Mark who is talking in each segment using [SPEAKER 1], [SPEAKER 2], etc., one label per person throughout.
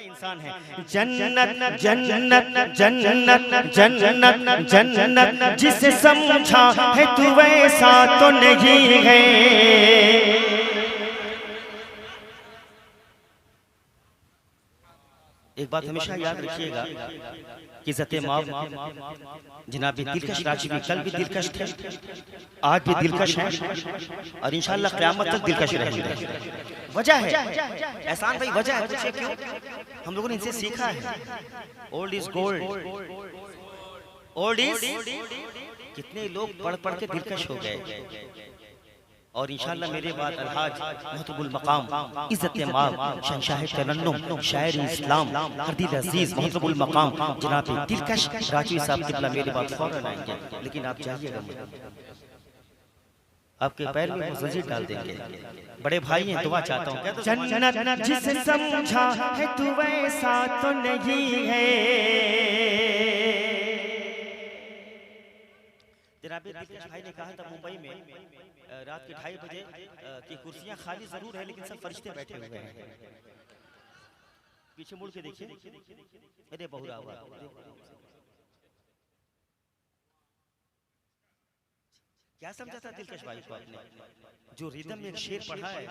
[SPEAKER 1] इंसान है। जन्नत जन्नत जन्नत जन्नत जन्नत जिसे समझा है तू वैसा तो नहीं है। एक बात हमेशा याद रखिएगा कि इज़्ज़त माब जनाब दिलकश राजी भी कल भी दिलकश थे, आज भी दिलकश हैं और इंशाअल्लाह क़यामत तक दिलकश रहेंगे। वजह है एहसान भाई, वजह है, पूछिए क्यों? हम लोगों ने इनसे सीखा है। Old is gold, old is. कितने लोग पढ़ पढ़ के दिलकश हो गए और इंशाअल्लाह मेरे बाद अलहाज महतुबुल मकाम इज़्ज़त माब शहंशाह तरन्नुम शायर इस्लाम हरदिल अजीज महतुबुल मकाम जनाब दिलकश राजी साहब किबला मेरे बाद फौरन आएंगे। लेकिन आप जाइएगा, आपके पैर में वो जंजीर डाल देंगे। बड़े भाई हैं, दुआ चाहता हूँ। जन्नत जिसे समझा है तू वैसा तो नहीं है। जनाब दिलकश भाई ने कहा था मुंबई में रात के 2:30 बजे की कुर्सियां खाली जरूर है लेकिन सब फरिश्ते बैठे हुए हैं। पीछे मुड़ के देखिए, अरे बहुरा हुआ। क्या समझा था दिलकश भाई को आपने? जो रिदम में एक शेर पढ़ा है,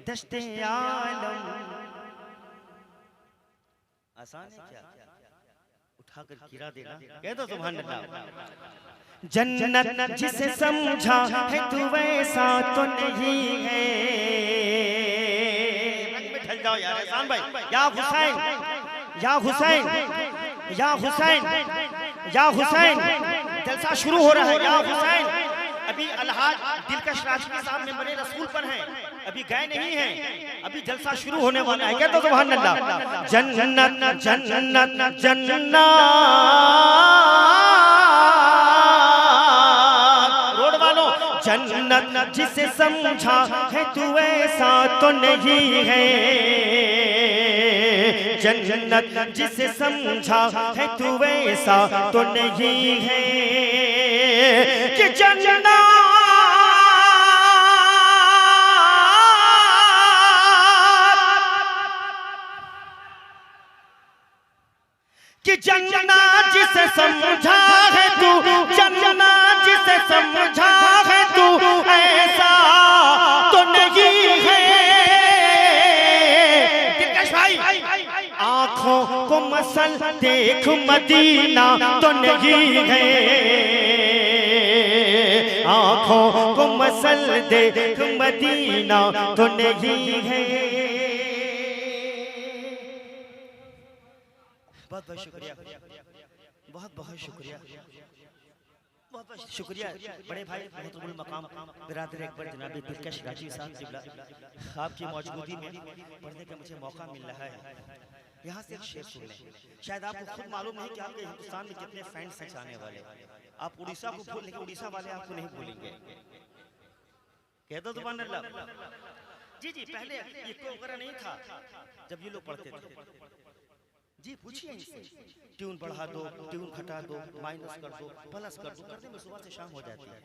[SPEAKER 1] दश्ते आलम आसान है क्या? उठाकर गिरा देना, कह दो सुभान अल्लाह। जन्नत जिसे समझा है तू वैसा तो नहीं है। रंग में ढल जाओ यार एहसान भाई। या हुसैन, या हुसैन, या हुसैन, या हुसैन, जलसा शुरू हो रहा है। या हुसैन, अभी अलहाज दिलकश राजी साहब मेंबरे रसूल पर हैं, अभी गए नहीं हैं, अभी जलसा शुरू होने वाला है। कहते सुभान अल्लाह। जन्नत जन्नत जन्नत जन्नत जिसे समझा है तू ऐसा तो नहीं है। जन्नत जिसे समझा है तू ऐसा तो नहीं है कि जन्नत कि जन्नत जिसे समझा है तू, जन्नत जिसे समझा है तू ऐसा तो नहीं है। दिलकश भाई, आंखों को मसल देख मदीना तो नहीं है। आंखों को मसल देख मदीना तो नहीं है। बहुत बहुत शुक्रिया, बहुत बहुत शुक्रिया, बहुत बहुत शुक्रिया बड़े भाई महतुबुल मकाम बिरादर अकबर जनाब दिलकश राजी साहब किबला, आपकी मौजूदगी में पढ़ने का मुझे मौका मिल रहा है। यहाँ से एक शेर सुन लें। शायद आपको खुद मालूम नहीं कि आपके हिंदुस्तान में कितने फैंस हैं चाहने वाले। आप उड़ीसा को भूल, लेकिन उड़ीसा वाले आपको नहीं भूलेंगे। कह दो सुभान अल्लाह। जी जी, पहले इको वगैरह नहीं था जब ये लोग पढ़ते थे। जी पूछिए इनसे, ट्यून बढ़ा दो, ट्यून घटा दो, माइनस कर दो, प्लस कर दो, करने में सुबह से शाम हो जाती है।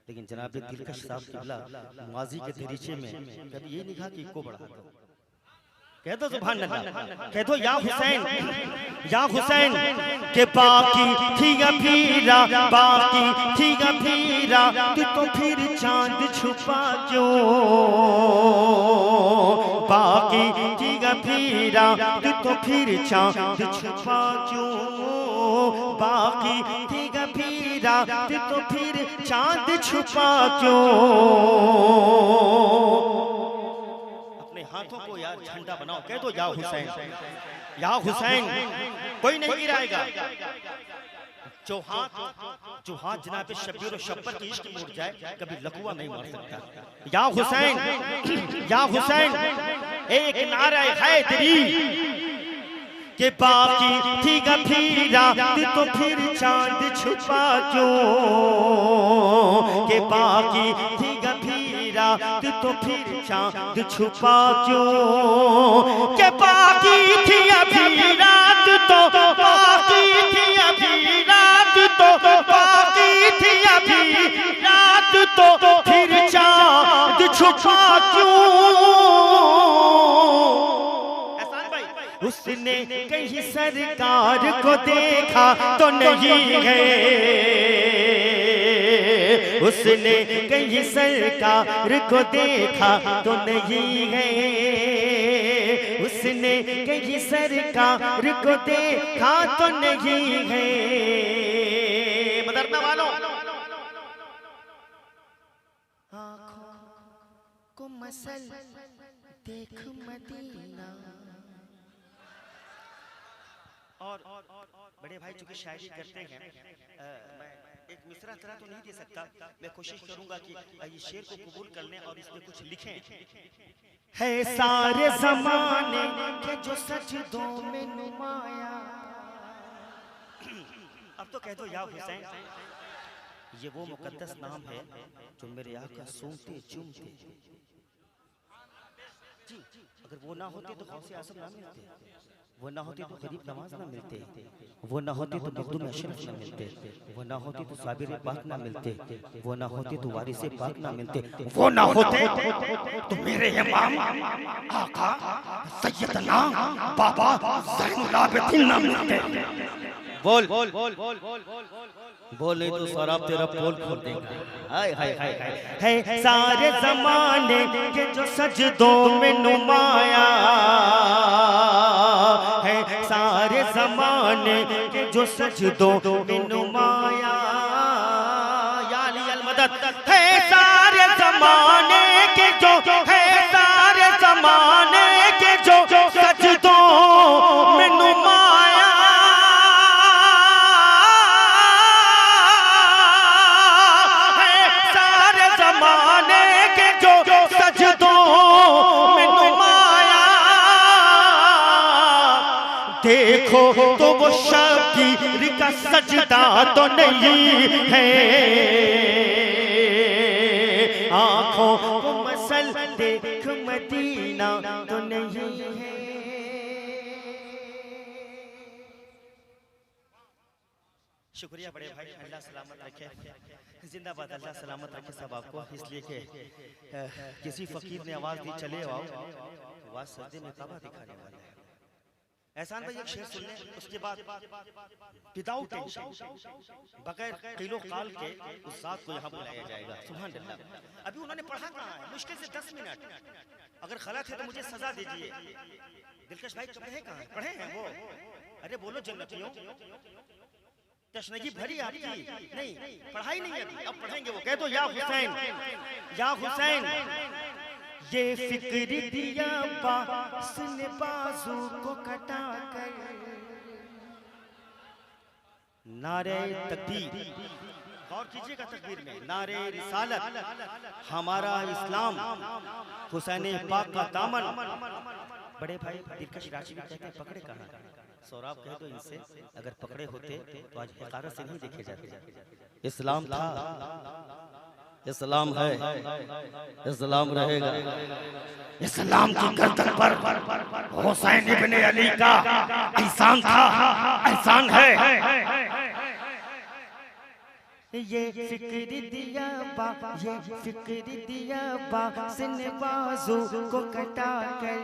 [SPEAKER 1] लेकिन जनाब दिलकश साहब किबला माजी के दरीचे में कभी ये नहीं कहा कि इको बढ़ा दो। कह दो सुभान अल्लाह, कह दो या हुसैन, या हुसैन के बाकी थी अभीरा, बाकी थी अभीरा, तू तो फिर चांद छुपा क्यों? बाकी थी अभीरा, तू तो फिर चांद छुपा क्यों? बाकी थी अभीरा, तू तो फिर चांद छुपा क्यों? हाथों को यार झंडा बनाओ, कह दो या हुसैन, या हुसैन, कोई नहीं गिराएगा। जो हाथ जनाब शब्बीर और शब्बर की इश्क में उड़ जाए कभी लकुआ नहीं मार सकता। या हुसैन, या हुसैन, एक नारा हैदरी के बाकी थी गफीरा, तो फिर चांद छुपा क्यों? के बाकी थी गफीरा, तो फिर चांद छुपा क्यों? के बाकी थी अभी रात, तो बाकी थी अभी रात, तो बाकी थी अभी रात, तो फिर चांद छुपा क्यों? उसने कहीं सरकार को देखा तो नहीं है, उसने कहीं सरकार को देखा तो नहीं है, उसने कहीं सरकार को देखा तो नहीं है। मदरना वालों, आँखों को मसल देख मदीना। और बड़े भाई चूंकि शायरी करते हैं, मैं एक मिसरा तरह तो नहीं दे सकता, मैं कोशिश करूंगा कि ये शेर को कबूल कर लें और इसमें कुछ लिखें। है सारे ज़माने के जो सजदों में नुमाया। अब तो कह दो या हुसैन, ये वो मुकद्दस नाम है जो मेरे आका सूंघते चूमते। जी, अगर वो ना होते तो गौसे आज़म ना मिलते, वो ना होती तो गरीब नवाज ना मिलते, वो ना होती तो मखदूम अशरफ ना मिलते, वो ना होती तो साबिर पाक ना मिलते, वो ना होती तो वारिस पाक ना मिलते, वो ना होते तो मेरे इमाम आका सैयदना बाबा ज़ैनुल आबिदीन ना मिलते। बोल बोल बोल बोल बोल बोल बोल, नहीं तो सौरभ तेरा पोल खोल देगा। हाय हाय हाय हाय। है सारे ज़माने के जो सजदों में नुमाया, है सारे ज़माने के जो सजदों में नुमाया। या अली अल मदद। है सारे ज़माने के जो, है सारे ज़माने के जो सजदों में नुमाया। है सारे ज़माने के जो सजदों में नुमाया। देखो तो वो शबीर का सजदा तो नहीं है, आँखों को मसल देख मदीना तो नहीं है। शुक्रिया बड़े भाई, अल्लाह सलामत रखे, जिंदाबाद, अल्लाह सलामत रखे सब आपको। इसलिए कि किसी फकीर ने आवाज दी चले आओ, आवाज सजदे में काबा दिखाने वाला है। एहसान भाई एक शेर सुन लें, उसके बाद विदाउट टेंशन, बगैर किलो काल के उस जात को यहाँ बुलाया जाएगा। सुभान अल्लाह। अभी उन्होंने पढ़ा कहाँ है? मुश्किल से 10 मिनट। अगर गलत है तो मुझे सजा दीजिए। दिलकश भाई पढ़े कहाँ है? पढ़े हैं वो? अरे बोलो जन्नतियों, तशनगी भरी आपकी नहीं, पढ़ाई नहीं अभी, अब पढ़ेंगे वो। कह दो या हुसैन, या हुसैन। ये फिक्र दिया बास ने बाजू को कटा कर, नारे तकबीर, गौर कीजिएगा तकबीर में, नारे रिसालत, हमारा इस्लाम, हुसैन पाक का दामन। बड़े भाई दिलकश राशि भी कहते हैं पकड़े कहाँ? सौराब कह दो इनसे, अगर पकड़े होते तो आज हकारत से नहीं देखे जाते। इस्लाम था, इस्लाम है, इस्लाम रहेगा। इस्लाम की गर्दन पर हुसैन इब्ने अली का एहसान था, एहसान है। ये फिक्र दिया बा, ये फिक्र दिया बा सिन बाजू को कटा कर,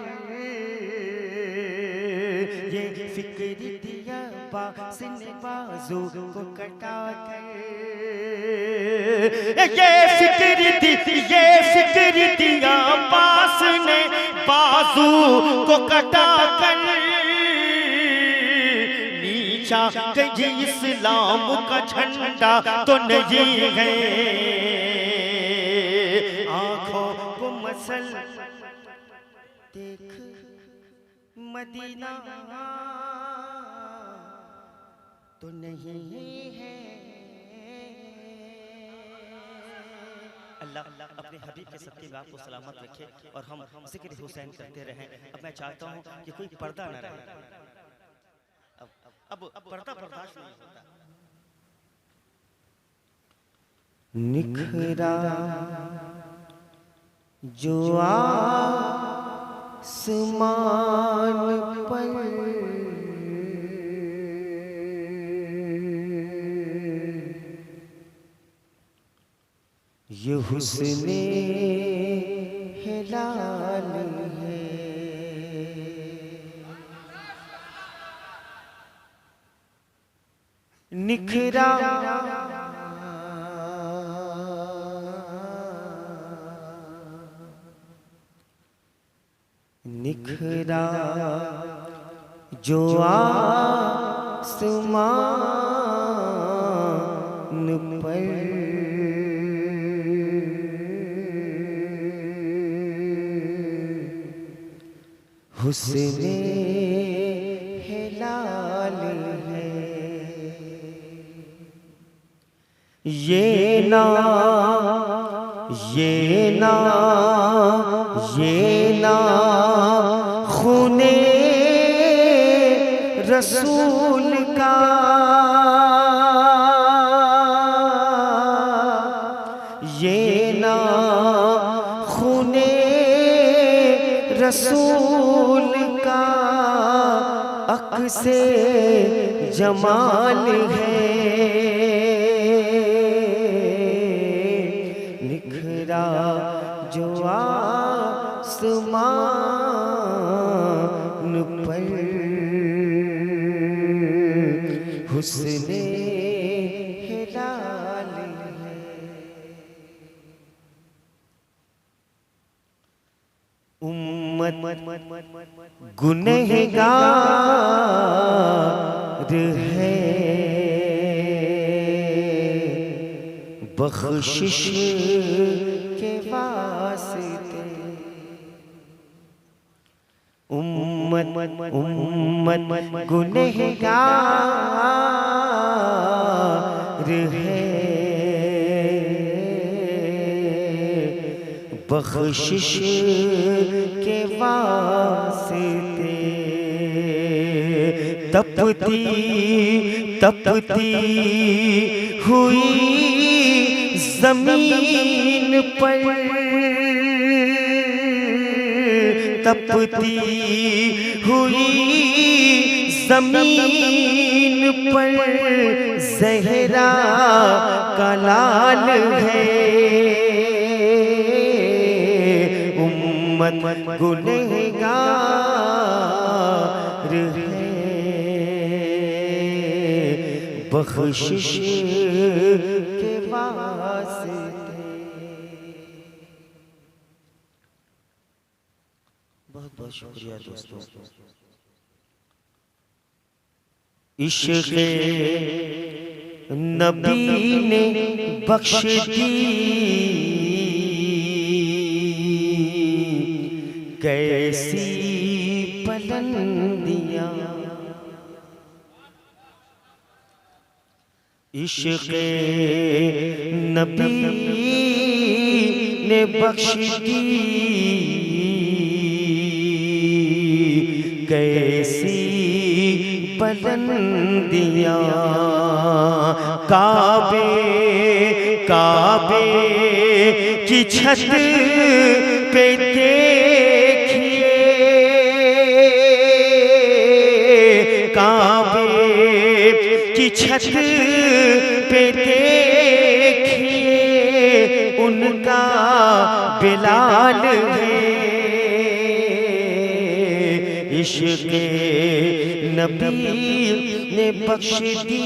[SPEAKER 1] ये फिक्र दिया बा सिन बाजू को कटा कर, ये फिक्र दिया बास ने बाजू को कटा कर, नीचा कहीं इस्लाम का झंडा तो नहीं है, आँखों को मसल देख मदीना तो नहीं है। अल्लाह अपने हबीब के सत्ते में आपको सलामत रखे और हम जिक्र हुसैन करते रहें। अब मैं चाहता हूँ कि कोई पर्दा न रहे, अब पर्दा बर्दाश्त नहीं होता। निखरा जो आसमान पर ये हुस्ने हिलाल है, निखरा निखरा जो आसमान पर हुस्ने हिलाल है, ये ना ये ना ये ना खूने रसूल का, ये ना खूने रसूल का अक्से जमाल है, निखरा जो आसमान पर हुस्ने हिलाल है। उम्मत गुनहगार है, बख्शिश के वास्ते उम्मत गुनहगार है, बख्शिश के वास्ते तपती तपती हुई जमीन पर, तपती हुई जमीन पर ज़हरा का लाल है, उम्मत गुनहगार है, बख्शिश के वास्ते। बहुत बहुत शुक्रिया दोस्तों। इश्क़ नबी ने बख्श दी कैसी बुलंदियां, इश्क़ नबी ने बख्श दी कैसी बुलंदियां, काबे काबे की छत पे देखिए, काबे की छत पे देखिए उनका बिलाल है, इश्क़ नबी ने बख्श दी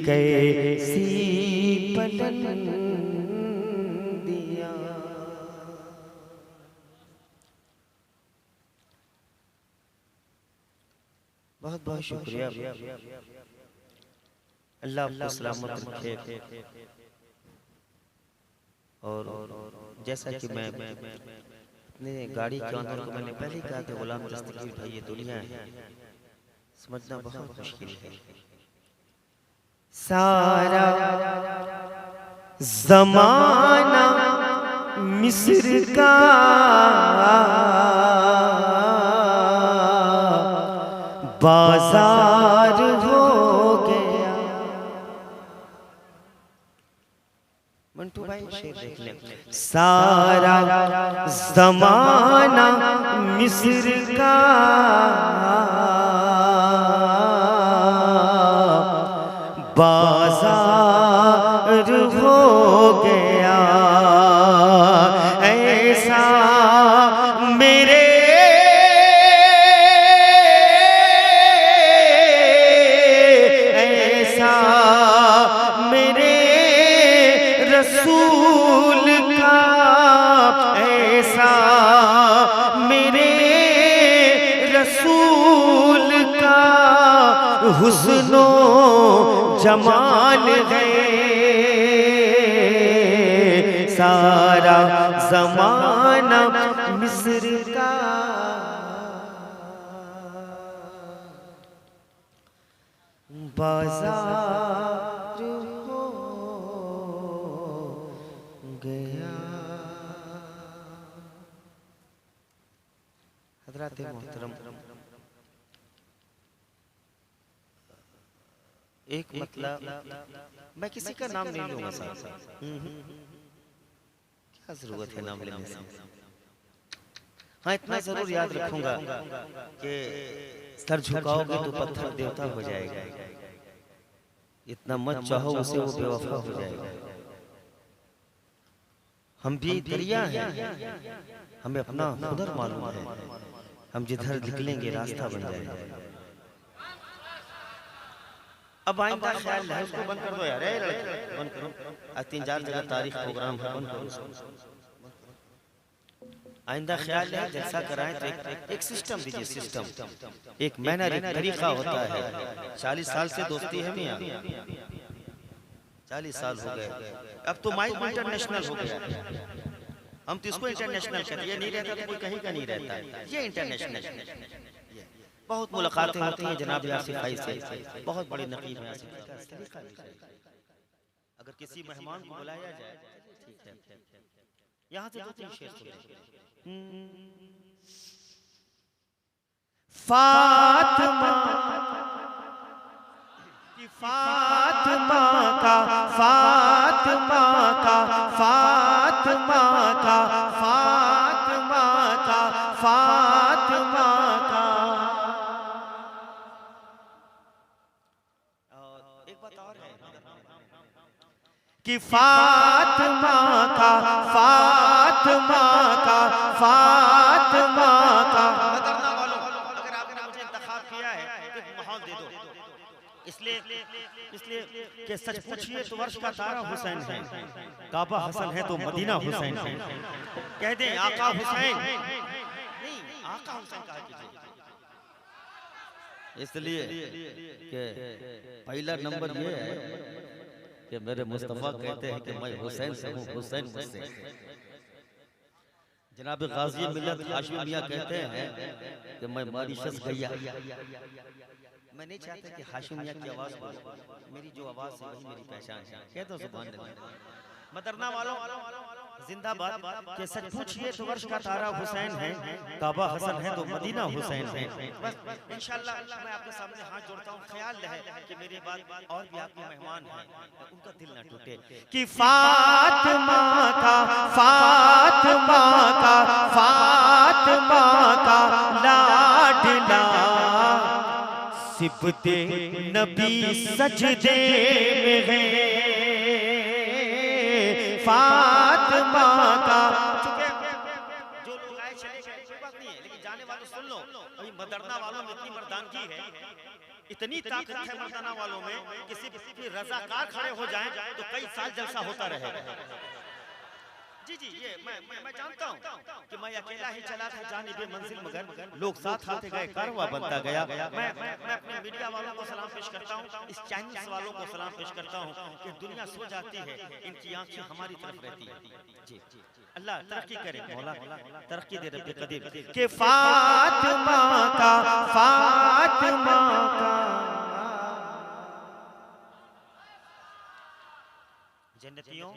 [SPEAKER 1] कैसी बुलंदियां। बहुत बहुत शुक्रिया, अल्लाह आपको सलामत रखे। और जैसा कि मैं अपने गाड़ी के अंदर को मैंने पहले कहा कि गुलाम दस्तगीर भाई ये दुनिया है समझना बहुत मुश्किल है। सारा ज़माना मिस्र का बाजार हो गया। मंटू भाई शेर देख ले। सारा ज़माना मिस्र का बाजार हो गया, ऐसा मेरे हुस्नो जमाल है, सारा जमाना मिस्र का बाजार हो गया। हज़रात मोहतरम, एक मतलब मैं किसी का नाम नहीं लूंगा साहब, क्या जरूरत है नाम लेने से। हाँ, इतना जरूर याद रखूंगा कि सर झुकाओगे तो पत्थर देवता हो जाएगा, इतना मत चाहो उसे वो बेवफा हो जाएगा। हम भी दरिया हैं, हमें अपना हुनर मालूम है, हम जिधर निकलेंगे रास्ता बन जाएगा। अब आइंदा ख्याल है, उसको बंद कर दो यार, बंद करो। आज 3-4 जगह तारीख प्रोग्राम है, बंद करो। आइंदा ख्याल है जैसा कराएं तो एक सिस्टम दीजिए, सिस्टम, एक मैनर, एक तरीका होता है। 40 साल से दोस्ती है मियां, 40 साल हो गए, अब तो माइक इंटरनेशनल हो गया। हम तो इसको इंटरनेशनल कहते हैं, ये नहीं रहता तो कोई कहीं का नहीं रहता, ये इंटरनेशनल। बहुत मुलाकातें होती हैं जनाब आसिफ भाई से, बहुत बड़े नकीब हैं आसिफ भाई। अगर किसी मेहमान को बुलाया जाए ठीक है, यहाँ से 2-3 शेर सुने। फातिमा की फातिमा का, फातिमा का, फातिमा का, फातिमा का, फातिमा का। एक बात और है कि फातिमा का, फातिमा का, फातिमा का। मदरना वालों, अगर आपने मुझे इंतखाब किया है तो माहौल दे दो, इसलिए कि सच पूछिए तो वर्ष का तारा हुसैन है, काबा हसन है तो मदीना हुसैन है। कह दें आका हुसैन, नहीं आका हुसैन कहा कीजिए, इसलिए कि पहला नंबर ये है कि मेरे मुस्तफा कहते हैं कि मैं हुसैन से हूँ, हुसैन मुझसे। जनाब गाजी मिल्लत हाशमी मियां कहते हैं कि मैं मॉरिशस गया। मैं नहीं चाहता कि हाशिम मियां की आवाज बोले, मेरी जो आवाज है वही मेरी पहचान है। कह दो सुभान अल्लाह। मदरना वालों जिंदाबाद, कि सच पूछिए तो वर्ष का तारा हुसैन है, काबा हसन है तो मदीना हुसैन है। बस इंशाअल्लाह मैं आपके सामने हाथ जोड़ता हूँ, ख्याल रहे कि मेरे बाद और भी आपके मेहमान हैं, उनका दिल ना टूटे। कि फातिमा का, फातिमा का, फातिमा का लाडला सिबते नबी सजदे में है, फातिमा का। जो लोग आए चले गए कोई बात नहीं है, लेकिन जाने वालों सुन लो, अभी मदरना वालों में इतनी मर्दानगी है, इतनी ताकत है मर्दाना वालों में, किसी भी रज़ाकार खड़े हो जाएं तो कई साल जलसा होता रहेगा। जी जी, ये मैं जानता हूँ कि मैं अकेला ही चला था जानिबे मंजिल, मगर लोग साथ आते गए, कारवां बनता गया। मैं अपने मीडिया वालों को सलाम पेश करता हूँ, इस चैनल्स वालों को सलाम पेश करता हूँ कि दुनिया सो जाती है, इनकी आंखें हमारी तरफ रहती है। जी अल्लाह तरक्की करे, मौला तरक्की दे रब्बे कदीर। के फातिमा का, फातिमा का जन्नतियों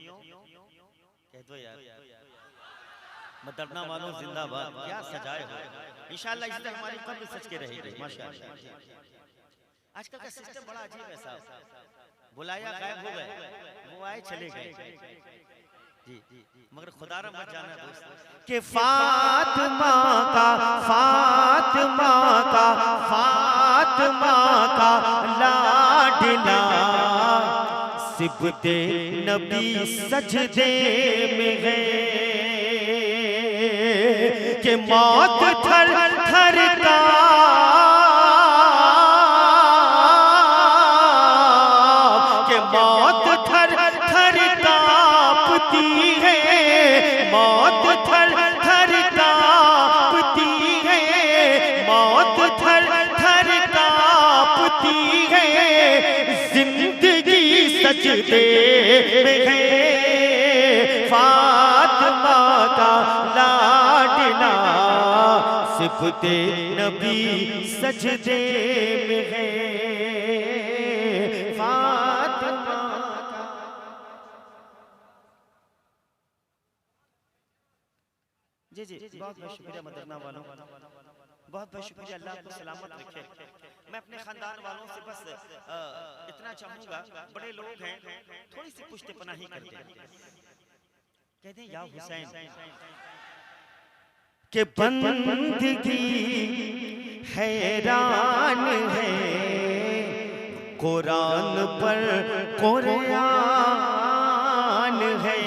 [SPEAKER 1] कह दो यार, मदरना वालों जिंदाबाद, क्या सजाए हो। इंशाअल्लाह इससे हमारी कब्र सच के रहेगी माशाअल्लाह। आजकल का सिस्टम बड़ा अजीब है साहब, बुलाया गायब हो गए, वो आए चले गए। जी मगर खुदारा मत जाना दोस्त कि फातिमा का, फातिमा का, फातिमा का लाडला सिबते नबी सजदे में है, कि मौत थर थर का, कि मौत थर थर कांपती है, मौत थर थर कांपती है, मौत थर थर कांपती है। सजदे में है, फातिमा का लाडला सिबते नबी सजदे में है, फातिमा का। जी जी बहुत बहुत शुक्रिया मदरना वालों, बहुत बहुत शुक्रिया। अल्लाह आपको सलामत रखे। मैं अपने खानदान वालों से बस इतना चाहूंगा, बड़े लोग हैं थोड़ी सी पुश्ते पनाही करते हैं, कहते हैं या हुसैन के बंदगी हैरान है, कुरान पर कुरान है,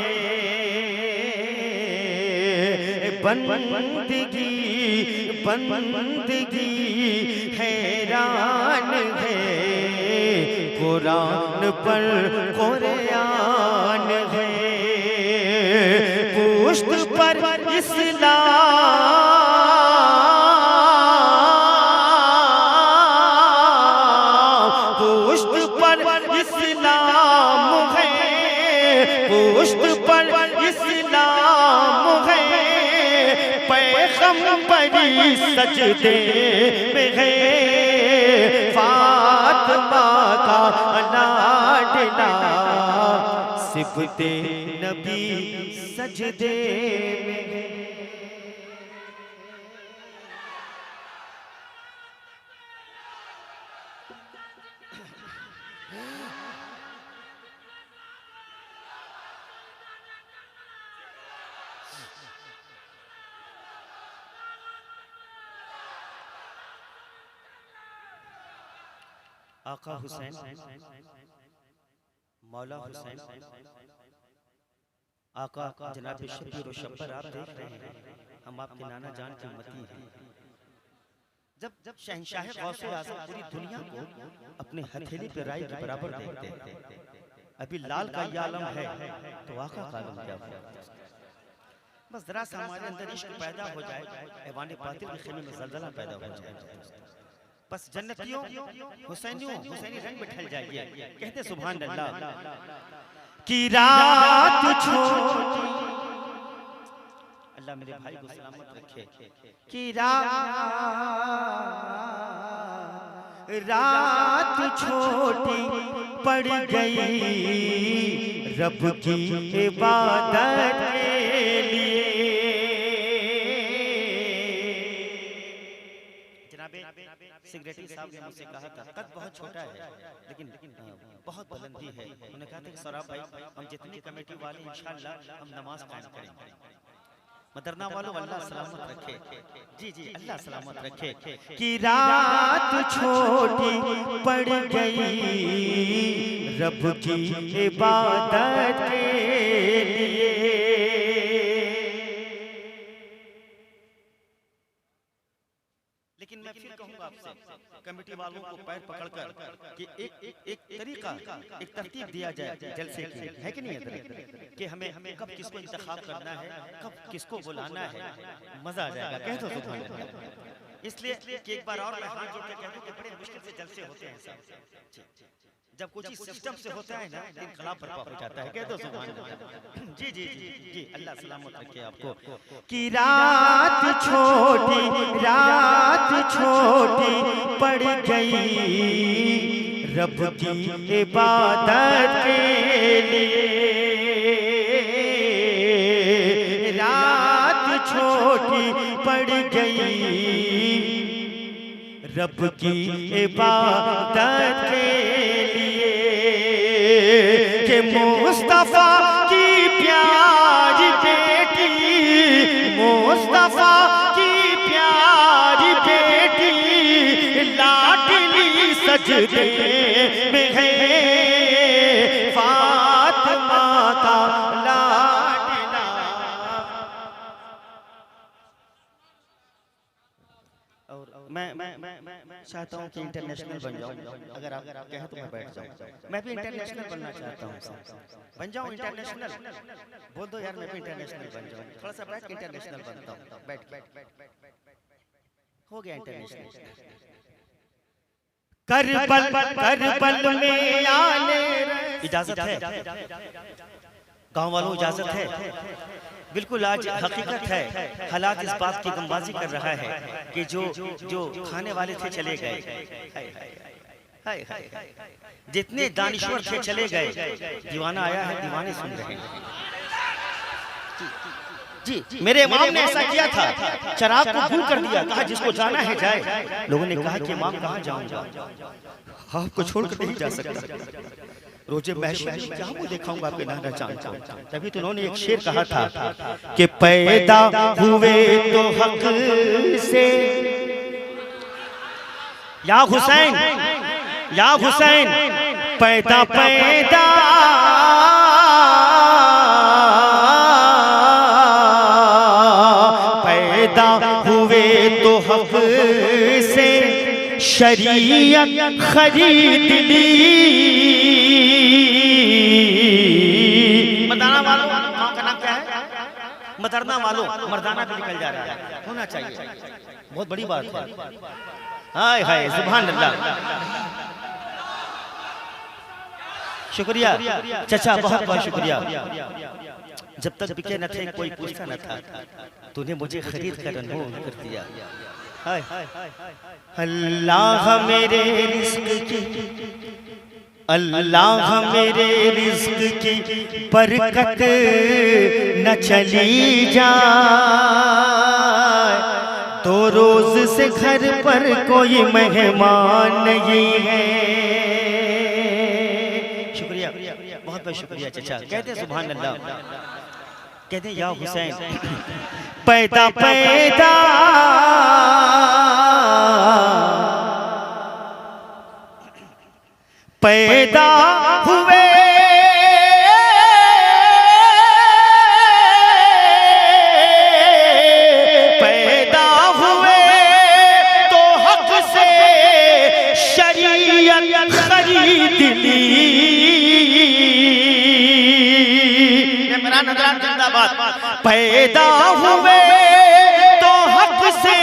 [SPEAKER 1] बंदगी बंदगी हैरान है, कुरान पर कुरान है, पुश्त पर इस्लाम, पुश्त पर इस्लाम है, पुश्त पर इस्लाम है, पैगंबरी सजदे में है, फातिमा का लाडला सिबते नबी सजदे में है। आका हुसैन, मौला हुसैन, आका जनाब शब्बीर और शब्बर आप देख रहे हैं, हम आपके नाना जान के उम्मती हैं। जब जब शहंशाह गौसे आज़म पूरी दुनिया को अपने हथेली पे राई के बराबर देखते हैं, अभी लाल का ये आलम है तो आका का आलम क्या होगा। बस जरा सा हमारे अंदर इश्क पैदा हो जाए, ऐवान बातिल के खेमे में ज़लज़ला पैदा हो जाए, बस जन्नतियों हुसैनियों हुसैनी रंग में ढल जाइए। कहते सुभान अल्लाह की रात छोटी, अल्लाह मेरे भाई को सलामत रखे, की रात छोटी पड़ गई रब की इबादत के लिए। सेक्रेटरी साहब ने मुझसे कहा था, कद बहुत छोटा है लेकिन बहुत बुलंदी है। उन्होंने कहा था कि सौरभ भाई हम जितनी कमेटी वाले इंशाअल्लाह हम नमाज कायम करेंगे। मदरना वालों अल्लाह सलामत रखे, जी जी अल्लाह सलामत रखे। कि रात छोटी पड़ गई रब की इबादत के लिए। लेकिन मैं फिर कहूंगा आपसे, कमेटी वालों को पैर पकड़कर कि एक तरीका, एक तरतीब दिया जाए जलसे की, है कि नहीं है कि हमें कब किसको इंतखाब करना है, कब किसको बुलाना है, मजा आ जाएगा। कह दो सुभान अल्लाह। इसलिए कि एक बार और मैं हाथ जोड़ के कह दूं कि बड़े मुश्किल से जलसे होते हैं सब, जब कुछ सिस्टम से होता है ना इनकलाब बर्पा हो जाता है। कह दो सुभान अल्लाह। जी जी जी जी अल्लाह सलामत रखे आपको। कि रात छोटी पड़ गई रब की इबादत के लिए। रात छोटी पड़ गई रब की इबादत के लिए कि मुस्तफा की प्यारी बेटी, मुस्तफा की प्यारी बेटी लाडली सजदे में है, फातिमा का लाडला। और मैं चाहता हूँ कि इंटरनेशनल बन जाऊँ। अगर आप कहें तो मैं बैठ जाऊँ। मैं भी इंटरनेशनल बनना चाहता हूँ, बन जाऊँ इंटरनेशनल। बोल दो यार मैं भी इंटरनेशनल बन जाऊँ। थोड़ा सा बैठ के इंटरनेशनल बनता हूँ। बैठ हो गया इंटरनेशनल। करबल में आने। इजाजत है गांव वालों, इजाजत है? बिल्कुल, आज हकीकत है। हालात इस बात की गमबाजी कर रहा है कि जो खाने वाले थे चले गए, जितने दानिश्वर थे चले गए। दीवाना आया है, दीवाने सुन रहे हैं। जी, मेरे इमाम ने ऐसा किया था, चराग को गुल कर दिया, कहा जिसको जाना है जाए। लोगों ने कहा कि इमाम कहाँ जाऊंगा, आपको छोड़कर नहीं जा सकता। रोजे महशर में क्या मुंह दिखाऊंगा आपके नाना जान को। तभी तो उन्होंने एक शेर कहा था कि पैदा हुए तो हक से, या हुसैन या हुसैन, पैदा पैदा पैदा हुए तो हक से, शरीयत खरीद ली। मर्दाना वालों, गाँव का नाम क्या है? मदरना वालों, मर्दाना भी निकल जा रहा है, होना चाहिए, बहुत बड़ी बात है। हाय हाय, सुभान अल्लाह। शुक्रिया चाचा, बहुत बहुत शुक्रिया। जब तक बिके न थे कोई पूछता न था, तूने मुझे खरीद कर अनमोल कर दिया। हाय अल्लाह मेरे रिज़्क़ की, अल्लाह मेरे रिज़्क़ की बरकत न चली जाए। दो रोज से घर पर कोई मेहमान नहीं है। शुक्रिया, बहुत बहुत शुक्रिया चाचा। कहते हैं सुभान अल्लाह, कहते हैं या हुसैन, पैदा पैदा पैदा हुए पैदा हुए तो हक से, शरीयत खरीद ली। पैदा हुए तो हक से,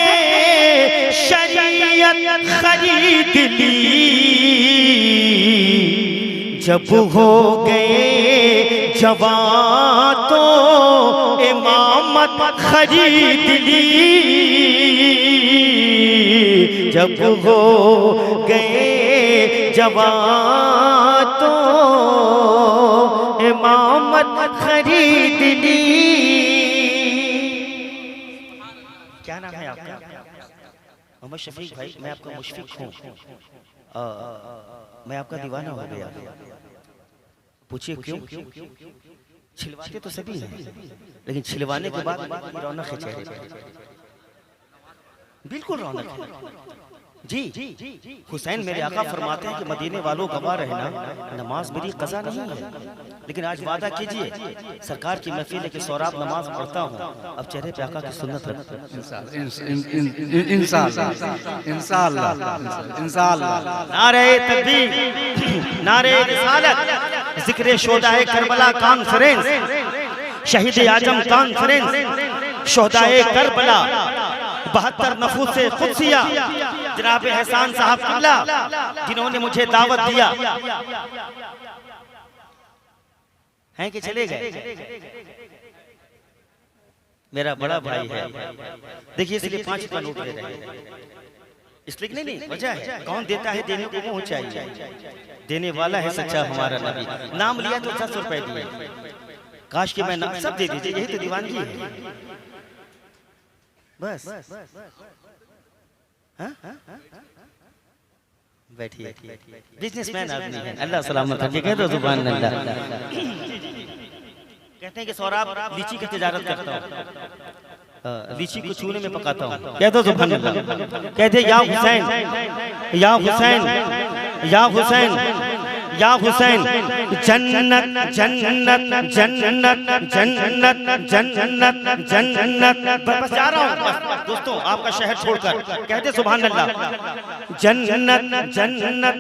[SPEAKER 1] शरीयत खरीद ली। जब हो गए जवान तो इमामत खरीद ली। जब हो गए जवान तो इमामत खरीद ली। क्या नाम है आपका? मोहम्मद शफीक भाई, मैं आपका मुशफिक हूँ, मैं आपका दीवाना हो गया। पूछिए क्यों? छिलवाते तो सभी हैं, लेकिन छिलवाने के बाद रौनक है चेहरे पे, बिल्कुल रौनक है। जी, हुसैन मेरे आका फरमाते हैं कि मदीने वालों गवाह रहना, नमाज मेरी कज़ा नहीं है, लेकिन आज वादा कीजिए सरकार की महफिल है कि सौराब नमाज पढ़ता हूँ, अब चेहरे पे आका की सुन्नत रखता हूँ। इंशाअल्लाह। नारे तकबीर, नारे रिसालत, जिक्र शोहदाए करबला कॉन्फ्रेंस, शहीद आजम कॉन्फ्रेंस, शोहदाए करबला 72 नफूस से खुदसिया, जनाब एहसान साहब किबला, जिन्होंने मुझे दावत दिया हैं कि चले गए। मेरा बड़ा भाई है, देखिए इसलिए 5 रुपया नोट दे रहे हैं, इसलिए नहीं, वजह है कौन देता है, देने को मुँह चाहिए, देने वाला है सच्चा हमारा नबी। नाम लिया तो 10 रुपए दिए, काश कि मैं नाम सब दे दीजिए, यही तो दीवानगी है बस। बैठिए, बिजनेसमैन आदमी है, अल्लाह सलामत रखे। कह दो सुभान अल्लाह। कहते हैं कि सौराब लीची की तिजारत करता हूँ, लीची को चूल्हे में पकाता हूँ। कह दो सुभान अल्लाह। कहते या हुसैन, या हुसैन, या हुसैन, या हुसैन, जन्नत जन्नत जन्नत जन्नत जन्नत जन्नत। बस जा रहा हूँ दोस्तों आपका शहर छोड़कर। कहते सुभान अल्लाह। जन्नत जन्नत